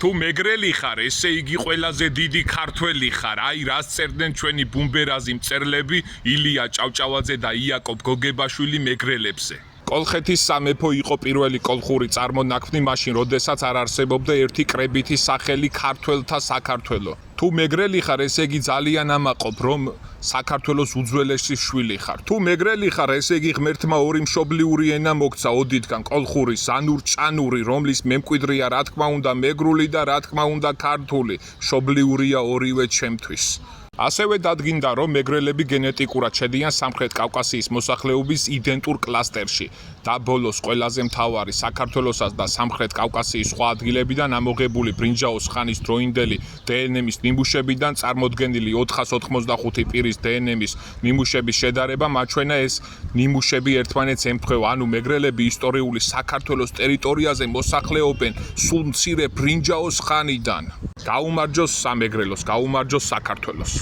თუ მეგრელი ხარ, ესე იგი ყველაზე დიდი ქართველი ხარ. აი რას წერდნენ ჩვენი ბუმბერაზი მწერლები ილია ჭავჭავაძე და იაკობ გოგებაშვილი მეგრელებზე. კოლხეთის სამეფო იყო პირველი კოლხური წარმონაქმნი მაშინ, როდესაც არ არსებობდა ერთი კრებითი სახელი ქართველთა საქართველო. თუ მეგრელი ხარ, ესე იგი ძალიან ამაყობ, რომ საქართველოს უძველესი შვილი ხარ. თუ მეგრელი ხარ, ესე იგი ღმერთმა ორი მშობლიური ენა მოგცა ოდითგან, კოლხური, ზანურ-ჭანური, რომლის მემკვიდრეა რა თქმა უნდა მეგრული და რა თქმა უნდა ქართული. მშობლიურია ორივე ჩემთვის. ასევე დადგინდა, რომ მეგრელები გენეტიკურად შედიან სამხრეთ კავკასიის მოსახლეობის იდენტურ კლასტერში და ბოლოს ყველაზე მთავარი საქართველოსაც და სამხრეთ კავკასიის სხვა ადგილებიდან ამოღებული ბრინჯაოს ხანის დროინდელი დნმ-ის ნიმუშებიდან წარმოდგენილი 485 პირის დნმ-ის ნიმუშების შედარება მაჩვენა ეს ნიმუშები ერთმანეთს ემთხვევა, ანუ მეგრელები ისტორიული საქართველოს ტერიტორიაზე მოსახლეობენ სულ მცირე ბრინჯაოს ხანიდან. გაუმარჯოს სამეგრელოს, გაუმარჯოს საქართველოს.